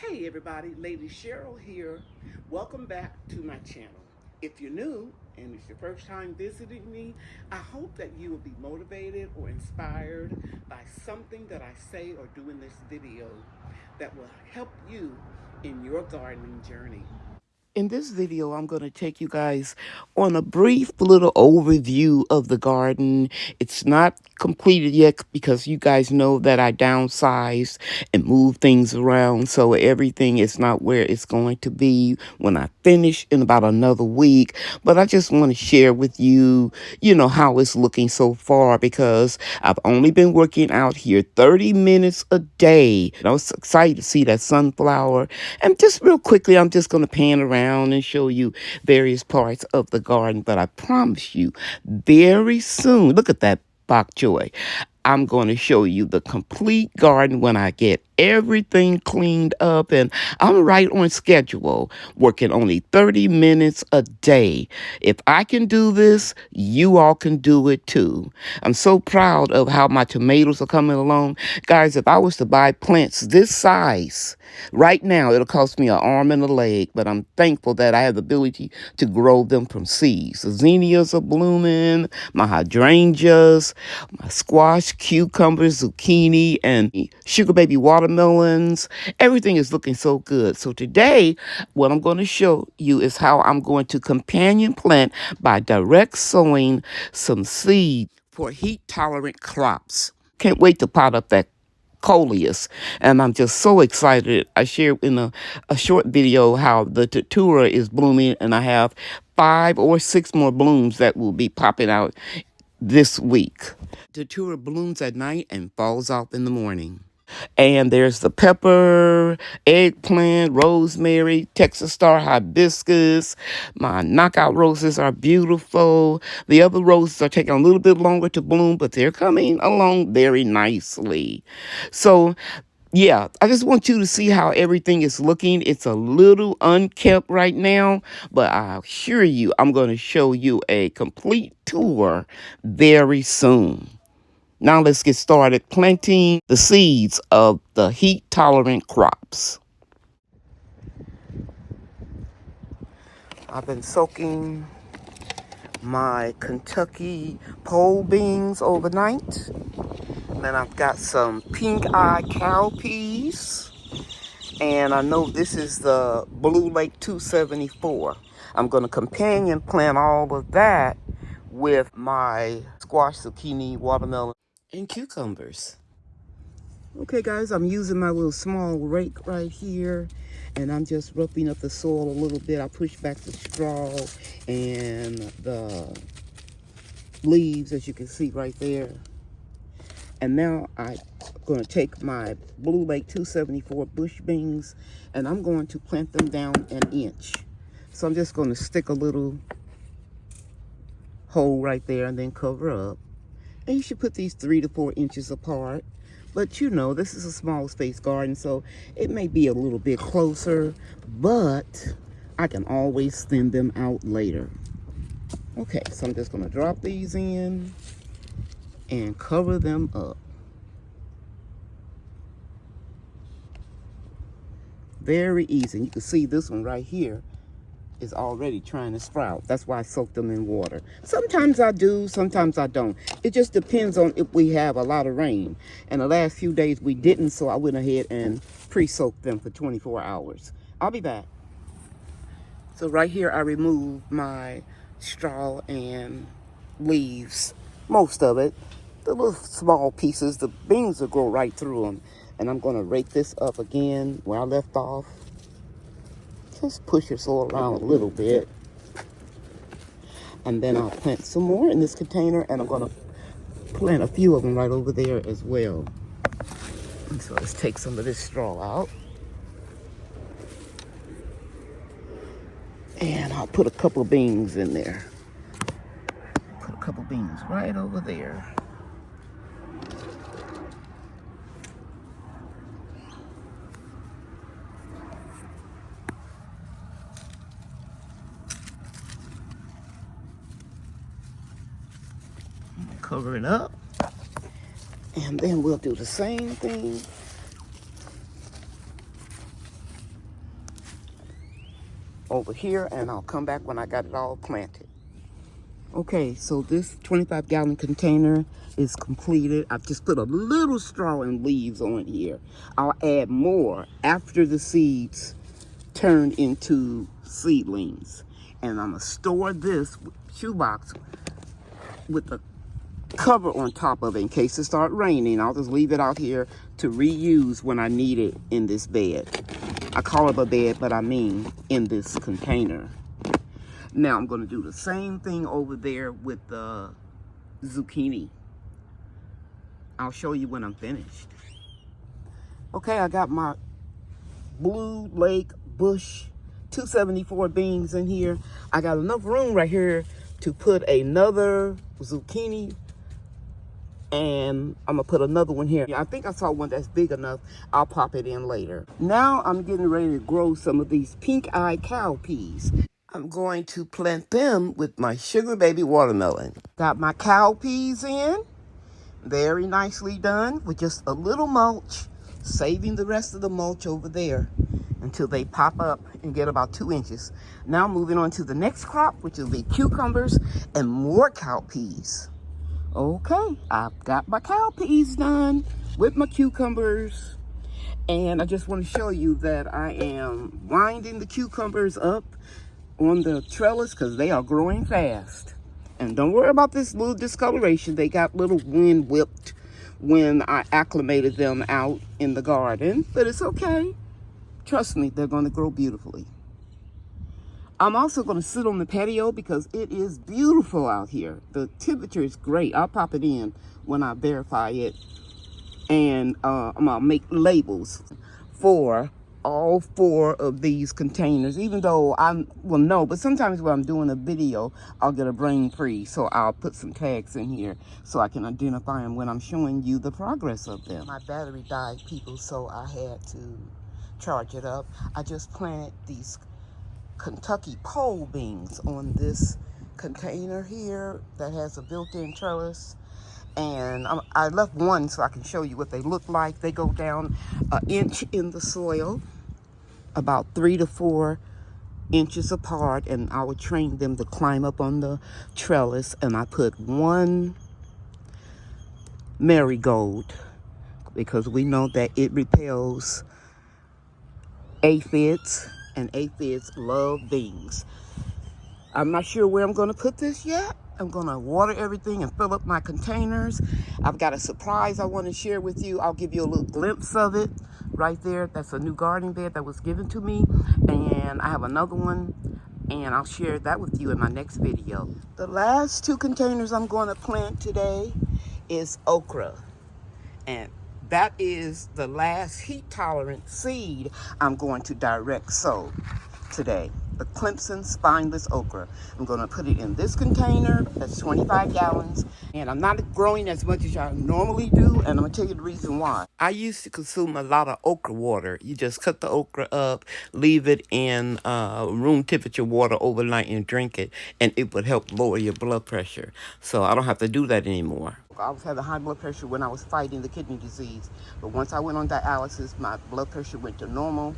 Hey everybody, Lady Cheryl here. Welcome back to my channel. If you're new and it's your first time visiting me, I hope that you will be motivated or inspired by something that I say or do in this video that will help you in your gardening journey. In this video, I'm going to take you guys on a brief little overview of the garden. It's not completed yet because you guys know that I downsized and moved things around, so everything is not where it's going to be when I finish in about another week. But I just want to share with you, how it's looking so far because I've only been working out here 30 minutes a day. And I was excited to see that sunflower. And just real quickly, I'm just going to pan around and show you various parts of the garden. But I promise you, very soon, look at that bok choy. I'm going to show you the complete garden when I get everything cleaned up, and I'm right on schedule, working only 30 minutes a day. If I can do this, you all can do it too. I'm so proud of how my tomatoes are coming along. Guys, if I was to buy plants this size right now, it'll cost me an arm and a leg, but I'm thankful that I have the ability to grow them from seeds. The zinnias are blooming, my hydrangeas, my squash, cucumbers, zucchini, and sugar baby watermelons. Everything is looking so good. So today, what I'm going to show you is how I'm going to companion plant by direct sowing some seed for heat-tolerant crops. Can't wait to pot up that coleus, and I'm just so excited. I shared in a short video how the datura is blooming, and I have 5 or 6 more blooms that will be popping out this week. Datura blooms at night and falls off in the morning. And there's the pepper, eggplant, rosemary, Texas star hibiscus. My knockout roses are beautiful. The other roses are taking a little bit longer to bloom, but they're coming along very nicely. So, yeah, I just want you to see how everything is looking. It's a little unkept right now, but I assure you I'm going to show you a complete tour very soon. Now let's get started planting the seeds of the heat-tolerant crops. I've been soaking my Kentucky pole beans overnight. And then I've got some pink-eye cowpeas. And I know this is the Blue Lake 274. I'm going to companion plant all of that with my squash, zucchini, watermelon, and cucumbers. Okay guys, I'm using my little small rake right here, and I'm just roughing up the soil a little bit. I push back the straw and the leaves, as you can see right there. And now I'm going to take my Blue Lake 274 bush beans, and I'm going to plant them down an inch. So I'm just going to stick a little hole right there and then cover up. And you should put these 3 to 4 inches apart. But this is a small space garden, so it may be a little bit closer, but I can always thin them out later. Okay, so I'm just going to drop these in and cover them up. Very easy. You can see this one right here is already trying to sprout. That's why I soak them in water. Sometimes I do, sometimes I don't. It just depends on if we have a lot of rain. And the last few days we didn't, so I went ahead and pre-soaked them for 24 hours. I'll be back. So right here I removed my straw and leaves, most of it. The little small pieces, the beans will grow right through them. And I'm going to rake this up again where I left off. Just push your soil around a little bit. And then I'll plant some more in this container, and I'm going to plant a few of them right over there as well. And so let's take some of this straw out. And I'll put a couple of beans in there. Put a couple beans right over there. Cover it up, and then we'll do the same thing over here, and I'll come back when I got it all planted. Okay, so this 25-gallon container is completed. I've just put a little straw and leaves on here. I'll add more after the seeds turn into seedlings. And I'm going to store this shoebox with the cover on top of it in case it starts raining. I'll just leave it out here to reuse when I need it in this bed. I call it a bed, but I mean in this container. Now I'm going to do the same thing over there with the zucchini. I'll show you when I'm finished. Okay, I got my Blue Lake Bush 274 beans in here. I got enough room right here to put another zucchini, and I'm gonna put another one here. I think I saw one that's big enough. I'll pop it in later. Now I'm getting ready to grow some of these pink-eyed cow peas. I'm going to plant them with my sugar baby watermelon. Got my cow peas in, very nicely done, with just a little mulch, saving the rest of the mulch over there until they pop up and get about 2 inches. Now moving on to the next crop, which will be cucumbers and more cow peas. Okay, I've got my cow peas done with my cucumbers. And I just want to show you that I am winding the cucumbers up on the trellis because they are growing fast. And don't worry about this little discoloration. They got little wind whipped when I acclimated them out in the garden, but it's okay. Trust me, they're going to grow beautifully. I'm also going to sit on the patio because it is beautiful out here. The temperature is great. I'll pop it in when I verify it. And I'm going to make labels for all 4 of these containers, even though but sometimes when I'm doing a video, I'll get a brain freeze. So I'll put some tags in here so I can identify them when I'm showing you the progress of them. My battery died, people, so I had to charge it up. I just planted these Kentucky pole beans on this container here that has a built-in trellis. And I left one so I can show you what they look like. They go down 1 inch in the soil, about 3 to 4 inches apart, and I would train them to climb up on the trellis. And I put 1 marigold because we know that it repels aphids, and aphids love beans. I'm not sure where I'm going to put this yet. I'm going to water everything and fill up my containers. I've got a surprise I want to share with you. I'll give you a little glimpse of it right there. That's a new garden bed that was given to me. And I have another one, and I'll share that with you in my next video. The last 2 containers I'm going to plant today is okra. And that is the last heat-tolerant seed I'm going to direct sow today. The Clemson spineless okra. I'm going to put it in this container that's 25 gallons. And I'm not growing as much as I normally do, and I'm going to tell you the reason why. I used to consume a lot of okra water. You just cut the okra up, leave it in room temperature water overnight and drink it, and it would help lower your blood pressure. So I don't have to do that anymore. I was having high blood pressure when I was fighting the kidney disease. But once I went on dialysis, my blood pressure went to normal,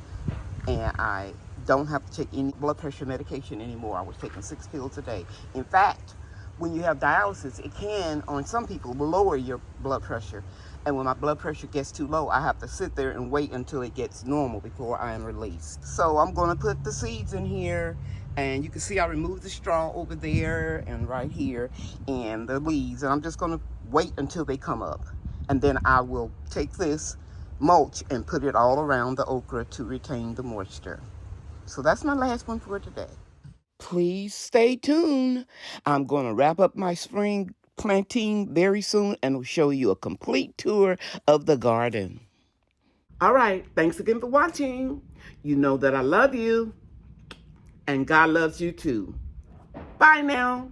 and I don't have to take any blood pressure medication anymore. I was taking 6 pills a day. In fact, when you have dialysis, it can, on some people, lower your blood pressure. And when my blood pressure gets too low, I have to sit there and wait until it gets normal before I am released. So I'm going to put the seeds in here, and you can see I removed the straw over there and right here and the leaves. And I'm just going to wait until they come up. And then I will take this mulch and put it all around the okra to retain the moisture. So that's my last one for today. Please stay tuned. I'm going to wrap up my spring planting very soon and will show you a complete tour of the garden. All right. Thanks again for watching. You know that I love you, and God loves you too. Bye now.